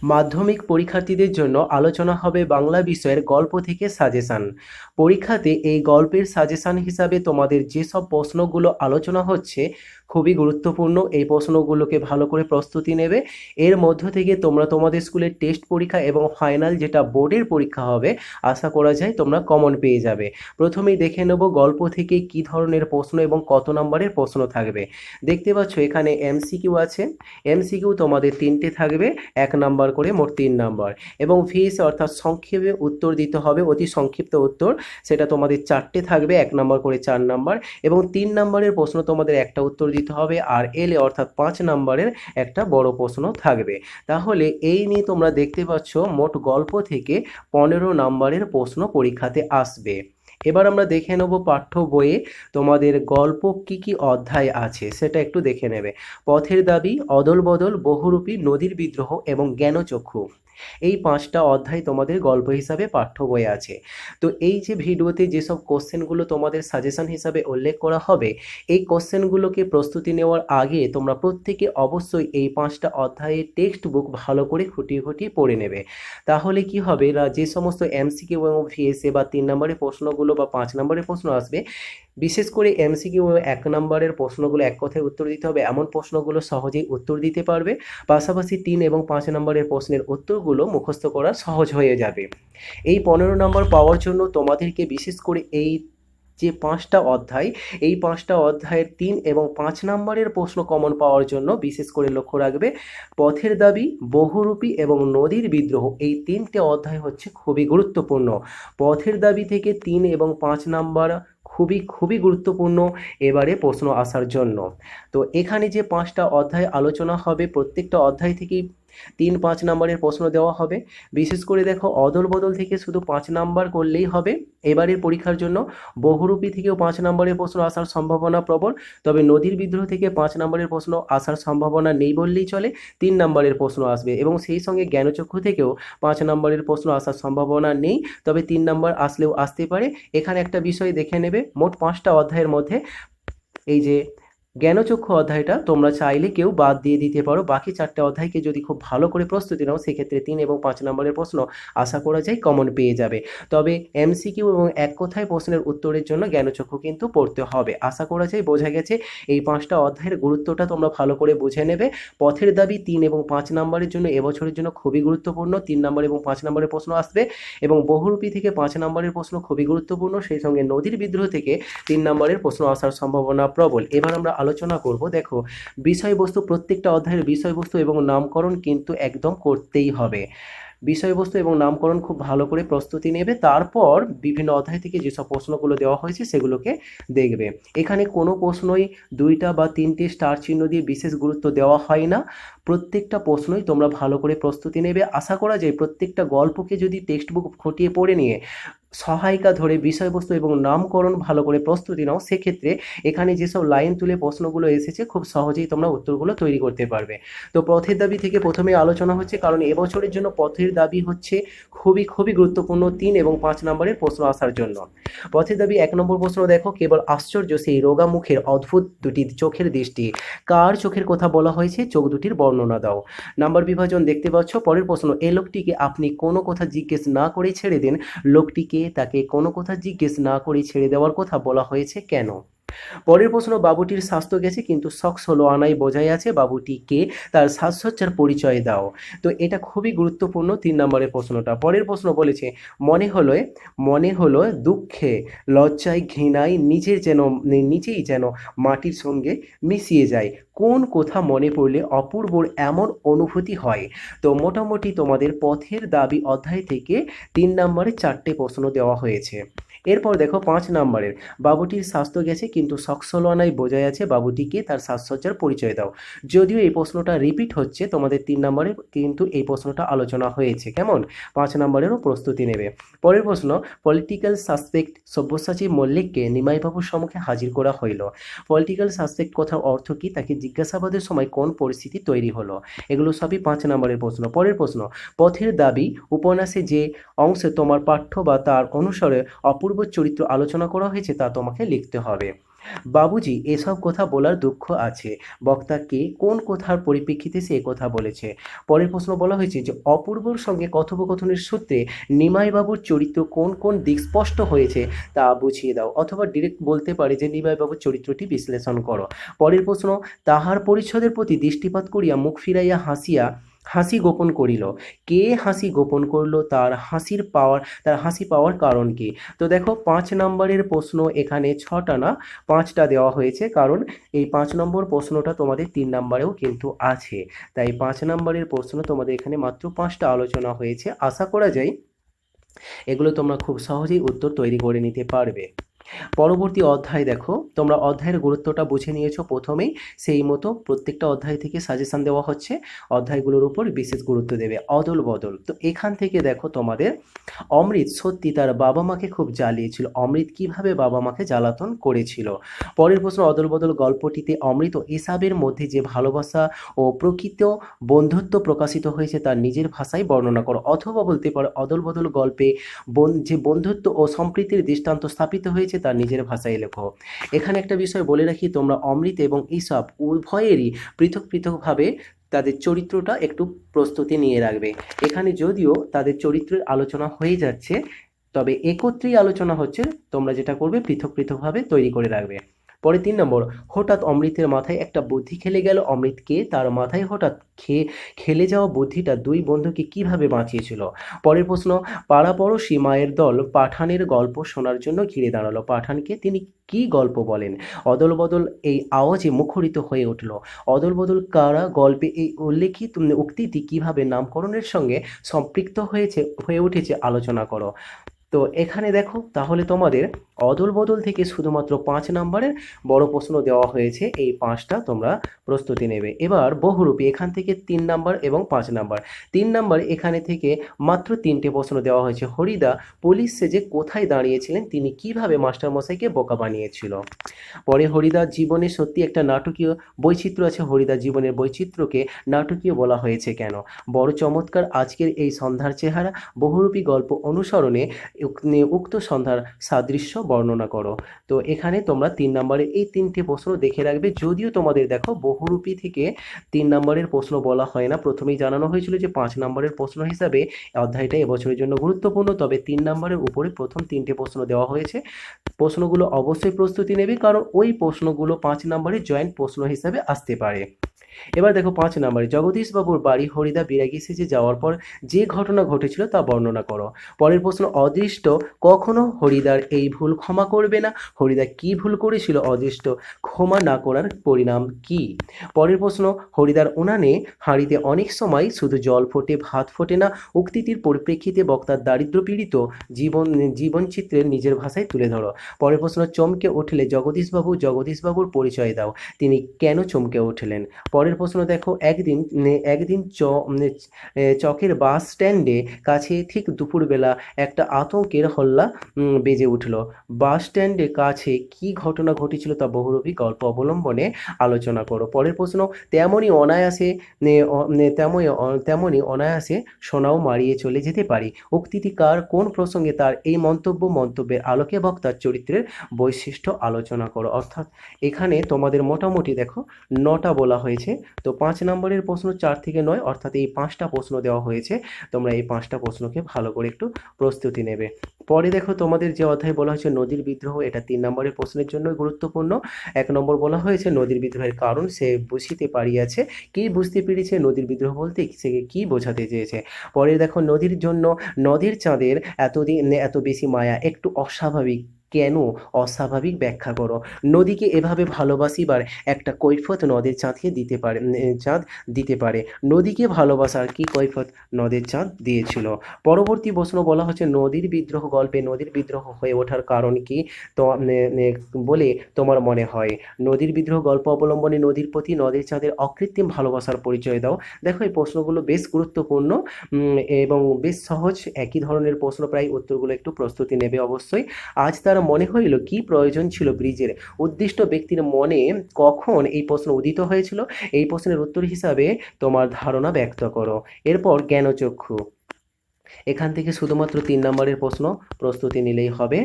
মাধ্যমিক পরীক্ষার্থীদের জন্য আলোচনা হবে বাংলা বিষয়ের গল্প থেকে সাজেশন। পরীক্ষাতে এই গল্পের সাজেশন হিসাবে তোমাদের যেসব প্রশ্নগুলো আলোচনা হচ্ছে খুবই গুরুত্বপূর্ণ। এই প্রশ্নগুলোকে ভালো করে প্রস্তুতি নেবে। এর মধ্য থেকে তোমরা তোমাদের স্কুলের টেস্ট পরীক্ষা এবং ফাইনাল যেটা বোর্ডের পরীক্ষা হবে, আশা করা যায় তোমরা কমন পেয়ে যাবে। প্রথমেই দেখে নেব গল্প থেকে কি ধরনের প্রশ্ন এবং কত নম্বরের প্রশ্ন থাকবে। দেখতে পাচ্ছ এখানে এমসিকিউ আছে। এমসিকিউ তোমাদের 3টে থাকবে, 1 নাম্বার করে, মোট 3 নাম্বার। এবং ভিএসএ অর্থাৎ সংক্ষেপে উত্তর দিতে হবে, অতি সংক্ষিপ্ত উত্তর, সেটা তোমাদের 4টে থাকবে, 1 নাম্বার করে 4 নাম্বার। এবং 3 নাম্বারের প্রশ্ন তোমাদের একটা উত্তর দিতে হবে, আর এলএ অর্থাৎ 5 নাম্বারের একটা বড় প্রশ্ন থাকবে। তাহলে এই নিয়ে তোমরা দেখতে পাচ্ছ মোট গল্প থেকে 15 নাম্বারের প্রশ্ন পরীক্ষাতে আসবে। এবার আমরা দেখে নেব পাঠ্য বইয়ে তোমাদের গল্প কি কি অধ্যায় আছে সেটা একটু দেখে নেবে। পথের দাবি, অদল বদল, বহুরূপী, নদীর বিদ্রোহ এবং জ্ঞানচক্ষু, এই 5টা অধ্যায় তোমাদের গল্প হিসাবে পাঠ্য বইয়ে আছে। তো এই যে ভিডিওতে যেসব কোশ্চেনগুলো তোমাদের সাজেশন হিসাবে উল্লেখ করা হবে, এই কোশ্চেনগুলোকে প্রস্তুতি নেওয়ার আগে তোমরা প্রত্যেকে অবশ্যই এই 5টা অধ্যায়ের টেক্সট বুক ভালো করে খুঁটিয়ে খুঁটিয়ে পড়ে নেবে। তাহলে কি হবে না, যে সমস্ত এমসিকিউ এবং ভিএসএ বা 3 নম্বরের প্রশ্নগুলো বা 5 নম্বরের প্রশ্ন আসবে, বিশেষ করে এমসিকিউ 1 নম্বরের প্রশ্নগুলো এক কথায় উত্তর দিতে হবে এমন প্রশ্নগুলো সহজেই উত্তর দিতে পারবে। পাশাপাশি 3 এবং 5 নম্বরের প্রশ্নের উত্তরগুলো মুখস্থ করা সহজ হয়ে যাবে। এই 15 নম্বর পাওয়ার জন্য তোমাদেরকে বিশেষ করে এই যে 5টা অধ্যায়, এই 5টা অধ্যায়ের 3 এবং 5 নম্বরের প্রশ্ন কমন পাওয়ার জন্য বিশেষ করে লক্ষ্য রাখবে। পথের দাবি, বহুরূপী এবং নদীর বিদ্রোহ, এই 3টে অধ্যায় হচ্ছে খুবই গুরুত্বপূর্ণ। পথের দাবি থেকে 3 এবং 5 নাম্বার খুবই খুবই গুরুত্বপূর্ণ এবারে প্রশ্ন আসার জন্য। তো এখানে যে 5টা অধ্যায় আলোচনা হবে, প্রত্যেকটা অধ্যায় থেকেই 3-5 নম্বরের প্রশ্ন দেওয়া হবে। বিশেষ করে দেখো, অদল বদল থেকে শুধু 5 নাম্বার করলেই হবে এবারের পরীক্ষার জন্য। বহুরূপী থেকেও 5 নম্বরের প্রশ্ন আসার সম্ভাবনা প্রবল, তবে নদীর বিদ্রোহ থেকে 5 নম্বরের প্রশ্ন আসার সম্ভাবনা নেই বললেই চলে, 3 নম্বরের প্রশ্ন আসবে। এবং সেই সঙ্গে জ্ঞানচক্ষু থেকেও 5 নম্বরের প্রশ্ন আসার সম্ভাবনা নেই, তবে 3 নম্বর আসলেও আসতে পারে। এখানে একটা বিষয় দেখে নেবে, মোট 5টা অধ্যায়ের মধ্যে এই যে জ্ঞানচক্ষু অধ্যায়টা তোমরা চাইলে কেউ বাদ দিয়ে দিতে পারো। বাকি 4টে অধ্যায়কে যদি খুব ভালো করে প্রস্তুতি নাও, সেক্ষেত্রে 3 এবং 5 নম্বরের প্রশ্ন আশা করা যায় কমন পেয়ে যাবে। তবে এমসিকিউ এবং এক কথায় প্রশ্নের উত্তরের জন্য জ্ঞানচক্ষু কিন্তু পড়তে হবে। আশা করা যায় বোঝা গেছে। এই 5টা অধ্যায়ের গুরুত্বটা তোমরা ভালো করে বুঝে নেবে। পথের দাবি 3 এবং 5 নম্বরের জন্য এবছরের জন্য খুবই গুরুত্বপূর্ণ, 3 নম্বর এবং 5 নম্বরের প্রশ্ন আসবে। এবং বহুরূপী থেকে 5 নম্বরের প্রশ্ন খুবই গুরুত্বপূর্ণ, সেই সঙ্গে নদীর বিদ্রোহ থেকে 3 নম্বরের প্রশ্ন আসার সম্ভাবনা প্রবল। এবার আমরা আলোচনা করব, দেখো বিষয়বস্তু, প্রত্যেকটা অধ্যায়ের বিষয়বস্তু এবং নামকরণ কিন্তু একদম করতেই হবে। বিষয়বস্তু এবং নামকরণ খুব ভালো করে প্রস্তুতি নেবে, তারপর বিভিন্ন অধ্যায় থেকে যেসব প্রশ্নগুলো দেওয়া হয়েছে সেগুলোকে দেখবে। এখানে কোনো প্রশ্নই 2টা বা 3টে স্টার চিহ্ন দিয়ে বিশেষ গুরুত্ব দেওয়া হয় না। প্রত্যেকটা প্রশ্নই তোমরা ভালো করে প্রস্তুতি নেবে। আশা করা যায় প্রত্যেকটা গল্পকে যদি টেক্সট বুক খুঁটিয়ে পড়ে নিয়ে সহায়িকা ধরে বিষয়বস্তু এবং নামকরণ ভালো করে প্রস্তুতি নাও, সেক্ষেত্রে এখানে যেসব লাইন তুলে প্রশ্নগুলো এসেছে খুব সহজেই তোমরা উত্তরগুলো তৈরি করতে পারবে। তো পথের দাবি থেকে প্রথমে আলোচনা হচ্ছে, কারণ এবছরের জন্য পথের দাবি হচ্ছে খুবই খুবই গুরুত্বপূর্ণ 3 এবং 5 নম্বরের প্রশ্ন আসার জন্য। পথের দাবি 1 নম্বর প্রশ্ন, দেখো কেবল আশ্চর্য সেই রোগা মুখের অদ্ভুত দুটি চোখের দৃষ্টি, কার চোখের কথা বলা হয়েছে, চোখ দুটির বর্ণনা দাও। নাম্বার বিভাজন দেখতে পাচ্ছ। পরের প্রশ্ন, এ লোকটিকে আপনি কোনো কথা জিজ্ঞেস না করে ছেড়ে দিন, লোকটিকে তাকে কোনো কথা জিজ্ঞেস না করে ছেড়ে দেওয়ার কথা বলা হয়েছে কেন? পরের প্রশ্ন, বাবুটির স্বাস্থ্য গেছে কিন্তু শখ হলো আনাই বোঝাই আছে, বাবুটি কে, তার সাজসজ্জার পরিচয় দাও। তো এটা খুবই গুরুত্বপূর্ণ 3 নম্বরের প্রশ্নটা। পরের প্রশ্ন বলেছে, মনে হলো দুঃখে, লজ্জায়, ঘৃণায় নিজেই যেন মাটির সঙ্গে মিশিয়ে যায়, কোন কথা মনে পড়লে অপূর্বর এমন অনুভূতি হয়? তো মোটামুটি তোমাদের পথের দাবি অধ্যায় থেকে 3 নম্বরে 4টে প্রশ্ন দেওয়া হয়েছে। এরপর দেখো 5 নম্বরের, বাবুটির স্বাস্থ্য গেছে কিন্তু সকসলনায় বোঝাই আছে, বাবুটিকে তার সাজসজ্জার পরিচয় দাও। যদিও এই প্রশ্নটা রিপিট হচ্ছে, তোমাদের 3 নম্বরে কিন্তু এই প্রশ্নটা আলোচনা হয়েছে। কেমন? 5 নম্বরেরও প্রস্তুতি নেবে। পরের প্রশ্ন, পলিটিক্যাল সাসপেক্ট সব্যসাচী মল্লিককে নিমাইবাবুর সম্মুখে হাজির করা হইল। পলিটিক্যাল সাসপেক্ট কথার অর্থ কি, তাকে জিজ্ঞাসাবাদের সময় কোন পরিস্থিতি তৈরি হলো? এগুলো সবই 5 নম্বরের প্রশ্ন। পরের প্রশ্ন, পথের দাবি উপন্যাসে যে অংশে তোমার পাঠ্য বা তার অনুসারে অপূর্ব চরিত্র আলোচনা করা হয়েছে তা তোমাকে লিখতে হবে। বাবুজি এসব কথা বলার দুঃখ আছে। বক্তা কে, কোন কথার পরিপ্রেক্ষিতে সে কথা বলেছে? পরের প্রশ্ন বলা হয়েছে যে অপূর্বর সঙ্গে কথোপকথনের সূত্রে নিমাইবাবুর চরিত্র কোন কোন দিক স্পষ্ট হয়েছে তা বুঝিয়ে দাও। অথবা ডিরেক্ট বলতে পারে যে নিমাইবাবুর চরিত্রটি বিশ্লেষণ করো। পরের প্রশ্ন, তাহার পরিচ্ছদের প্রতি দৃষ্টিপাত করিয়া মুখ ফিরাইয়া হাসি গোপন করিল। কে হাসি গোপন করলো? তার হাসি পাওয়ার কারণ কি? তো দেখো 5 নম্বরের প্রশ্ন এখানে 6টা না 5টা দেওয়া হয়েছে, কারণ এই 5 নম্বর প্রশ্নটা তোমাদের 3 নম্বরেও কিন্তু আছে। তাই 5 নম্বরের প্রশ্ন তোমাদের এখানে মাত্র 5টা আলোচনা হয়েছে। আশা করা যায় এগুলো তোমরা খুব সহজেই উত্তর তৈরি করে নিতে পারবে। পরবর্তী অধ্যায় দেখো, তোমরা অধ্যায়ের গুরুত্বটা বুঝে নিয়েছো প্রথমেই, সেই মতো প্রত্যেকটা অধ্যায় থেকে সাজেশন দেওয়া হচ্ছে, অধ্যায়গুলোর উপর বিশেষ গুরুত্ব দেবে। অদল বদল, তো এখান থেকে দেখো তোমাদের অমৃত সত্যি তার বাবা মাকে খুব জ্বালিয়েছিল। অমৃত কিভাবে বাবা মাকে জ্বালাতন করেছিল? পরের প্রশ্ন, অদল বদল গল্পটিতে অমৃত ও এসবের মধ্যে যে ভালোবাসা ও প্রকৃত বন্ধুত্ব প্রকাশিত হয়েছে তার নিজের ভাষায় বর্ণনা করো। অথবা বলতে পারো অদল বদল গল্পে যে বন্ধুত্ব ও সম্প্রীতির দৃষ্টান্ত স্থাপিত হয়েছে তার নিজের ভাষায় লেখো। এখানে একটা বিষয় বলে রাখি, তোমরা অমৃত এবং ঈশপ উভয়েরই পৃথক পৃথকভাবে তাদের চরিত্রটা একটু প্রস্তুতি নিয়ে রাখবে। এখানে যদিও তাদের চরিত্রের আলোচনা হয়ে যাচ্ছে, তবে একত্রেই আলোচনা হচ্ছে, তোমরা যেটা করবে পৃথক পৃথকভাবে তৈরি করে রাখবে। পরে 3 নম্বর, হঠাৎ অমৃতের মাথায় একটা বুদ্ধি খেলে গেল। অমৃতকে তার মাথায় হঠাৎ খেলে যাওয়া বুদ্ধিটা দুই বন্ধুকে কিভাবে বাঁচিয়েছিল? পরের প্রশ্ন, পাড়াপড়শি মায়ের দল পাঠানের গল্প শোনার জন্য ঘিরে দাঁড়ালো। পাঠানকে তিনি কি গল্প বলেন? অদল বদল এই আওয়াজে মুখরিত হয়ে উঠল। অদল বদল কারা গল্পে এই উল্লেখিত উক্তিটি কিভাবে নামকরণের সঙ্গে সম্পৃক্ত হয়ে উঠেছে আলোচনা করো। তো এখানে দেখো তাহলে তোমাদের অদল বদল থেকে শুধুমাত্র 5 নম্বরের বড় প্রশ্ন দেওয়া হয়েছে, এই 5টা তোমরা প্রস্তুতি নেবে। এবার বহুরূপী, এখান থেকে 3 নাম্বার এবং 5 নাম্বার। 3 নাম্বার এখানে থেকে মাত্র 3টে প্রশ্ন দেওয়া হয়েছে। হরিদা পুলিশ সেজে কোথায় দাঁড়িয়েছিলেন? তিনি কিভাবে মাস্টারমশাইকে বোকা বানিয়েছিল? পরে হরিদার জীবনে সত্যি একটা নাটকীয় বৈচিত্র্য আছে। হরিদার জীবনের বৈচিত্র্যকে নাটকীয় বলা হয়েছে কেন? বড় চমৎকার আজকের এই সন্ধ্যার চেহারা। বহুরূপী গল্প অনুসরণে উক্ত সন্ধ্যার সাদৃশ্য বর্ণনা করো। তো এখানে তোমরা 3 নম্বরের এই 3টে প্রশ্ন দেখে রাখবে। যদিও তোমাদের দেখো বহুরূপী থেকে 3 নম্বরের প্রশ্ন বলা হয় না, প্রথমেই জানানো হয়েছিল যে 5 নম্বরের প্রশ্ন হিসাবে অধ্যায়টা এবছরের জন্য গুরুত্বপূর্ণ, তবে 3 নম্বরের উপরে প্রথম 3টে প্রশ্ন দেওয়া হয়েছে। প্রশ্নগুলো অবশ্যই প্রস্তুতি নেবে, কারণ ওই প্রশ্নগুলো 5 নম্বরের জয়েন্ট প্রশ্ন হিসাবে আসতে পারে। এবার দেখো 5 নম্বরে, জগদীশবাবুর বাড়ি হরিদা বিরাগী সেজে যাওয়ার পর যে ঘটনা ঘটেছিল তা বর্ণনা করো। পরের প্রশ্ন, অদৃষ্ট কখনো হরিদার এই ভুল ক্ষমা করবে না। হরিদা কি ভুল করেছিল? অদৃষ্ট ক্ষমা না করার পরিণাম কি? পরের প্রশ্ন, হরিদার উনানে হাঁড়িতে অনেক সময় শুধু জল ফোটে, ভাত ফোটে না। উক্তিটির পরিপ্রেক্ষিতে বক্তার দারিদ্র পীড়িত জীবনচিত্রের নিজের ভাষায় তুলে ধরো। পরের প্রশ্ন, চমকে উঠলে জগদীশবাবুর পরিচয় দাও। তিনি কেন চমকে উঠলেন? পরের প্রশ্ন দেখো, একদিন চকের বাস স্ট্যান্ডে কাছে ঠিক দুপুরবেলা একটা আতঙ্কের হল্লা বেজে উঠল। বাস স্ট্যান্ডের কাছে কি ঘটনা ঘটেছিল তা বহুরূপী গল্প অবলম্বনে আলোচনা করো। পরের প্রশ্ন, তেমনই অনায়াসে সোনাও মারিয়ে চলে যেতে পারি। উক্তিটি কার, কোন প্রসঙ্গে তার এই মন্তব্যের আলোকে বক্তার চরিত্রের বৈশিষ্ট্য আলোচনা করো। অর্থাৎ এখানে তোমাদের মোটামুটি দেখো 9টা বলা হয়েছে। তো 5 নম্বরের প্রশ্ন 4 থেকে 9, অর্থাৎ এই 5টা প্রশ্ন দেওয়া হয়েছে। তোমরা এই 5টা প্রশ্নকে ভালো করে একটু প্রস্তুতি নেবে। পরে দেখো তোমাদের যে অধ্যায় বলা হয়েছে নদীর বিদ্রোহ, এটা 3 নম্বরের প্রশ্নের জন্য গুরুত্বপূর্ণ। 1 নম্বর বলা হয়েছে নদীর বিদ্রোহের কারণ সে বুঝিতে পারিয়াছে। কি বুঝতে পেরেছে? নদীর বিদ্রোহ বলতে সে কি বোঝাতে চেয়েছে। পরে দেখো নদীর জন্য নদীর চাঁদের এত বেশি মায়া একটু অস্বাভাবিক কেন? অস্বাভাবিক ব্যাখ্যা করো। নদীকে এভাবে ভালোবাসিবার একটা কৈফিয়ত নদের চাঁদ দিতে পারে। নদীকে ভালোবাসার কি কৈফিয়ত নদের চাঁদ দিয়েছিল? পরবর্তী প্রশ্ন বলা হচ্ছে নদীর বিদ্রোহ গল্পে নদীর বিদ্রোহ হয়ে ওঠার কারণ কি তো বলে তোমার মনে হয়? নদীর বিদ্রোহ গল্প অবলম্বনে নদীর প্রতি নদের চাঁদের অকৃত্রিম ভালোবাসার পরিচয় দাও। দেখো এই প্রশ্নগুলো বেশ গুরুত্বপূর্ণ এবং বেশ সহজ, একই ধরনের প্রশ্ন, প্রায় উত্তরগুলো একটু প্রস্তুতি নেবে অবশ্যই। আজ তার মনে হইল কি প্রয়োজন ছিল ব্রিজের? উদ্দিষ্ট ব্যক্তির মনে কখন এই প্রশ্ন উদিত হয়েছিল? এই প্রশ্নের উত্তর হিসাবে তোমার ধারণা ব্যক্ত করো। এরপর জ্ঞানচক্ষু, এখান থেকে শুধুমাত্র 3 নম্বরের প্রশ্ন প্রস্তুতি নিলেই হবে।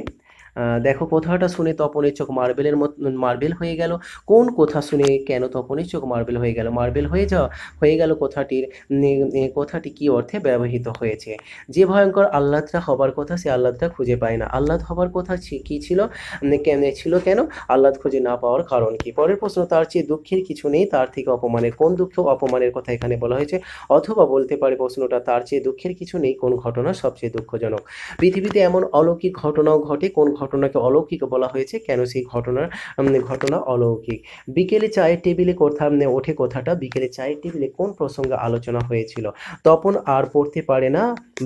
দেখো কথাটা শুনে তপনের চোখ মার্বেলের মত মার্বেল হয়ে গেল। কোন কথা শুনে কেন তপনের চোখ মার্বেল হয়ে গেল? মার্বেল হয়ে গেল কথাটির কথাটি কি অর্থে ব্যবহৃত হয়েছে? যে ভয়ঙ্কর আহ্লাদটা হবার কথা সে আহ্লাদটা খুঁজে পায় না। আহ্লাদ হবার কথা কি ছিল? কেন? আহ্লাদ খুঁজে না পাওয়ার কারণ কি? পরের প্রশ্ন, তার চেয়ে দুঃখের কিছু নেই তার থেকে অপমানের। কোন দুঃখ অপমানের কথা এখানে বলা হয়েছে? অথবা বলতে পারে প্রশ্নটা, তার চেয়ে দুঃখের কিছু নেই কোন ঘটনা সবচেয়ে দুঃখজনক? পৃথিবীতে এমন অলৌকিক ঘটনাও ঘটে, কোন ঘটনাকে অলৌকিক বলা হয়েছে? কেন সেই ঘটনা অলৌকিক? বিকেলে চায়ের টেবিলে ওঠে কথাটা, বিকেলে চায়ের টেবিলে কোন প্রসঙ্গে আলোচনা হয়েছিল? তপন আর পড়তে পারে না,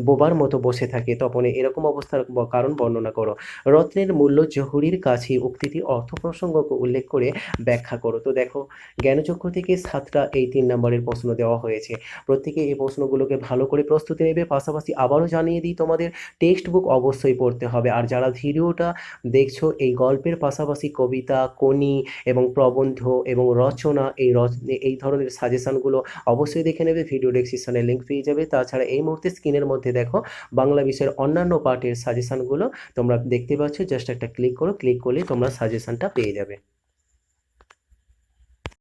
বোবার মতো বসে থাকে। তপনের এরকম অবস্থার কারণ বর্ণনা করো। রত্নের মূল্য জহুরির কাছে, উক্তিটি অর্থ প্রসঙ্গকে উল্লেখ করে ব্যাখ্যা করো। তো দেখো, জ্ঞানচক্র থেকে 7টা এই 3 নম্বরের প্রশ্ন দেওয়া হয়েছে। প্রত্যেকে এই প্রশ্নগুলোকে ভালো করে প্রস্তুতি নেবে। পাশাপাশি আবারও জানিয়ে দিই, তোমাদের টেক্সট বুক অবশ্যই পড়তে হবে। আর যারা ভিডিওটা দেখছো, এই গল্পের পাশাপাশি কবিতা, কোনি এবং প্রবন্ধ এবং রচনা, এই ধরনের সাজেশনগুলো অবশ্যই দেখে নেবে। ভিডিও ডেসক্রিপশনে লিঙ্ক পেয়ে যাবে। তাছাড়া এই মুহূর্তে স্ক্রিনের মধ্যে দেখো বাংলা বিষয়ের অন্যান্য পার্টের সাজেশনগুলো তোমরা দেখতে পাচ্ছ। জাস্ট একটা ক্লিক করো, ক্লিক করলে তোমরা সাজেশনটা পেয়ে যাবে।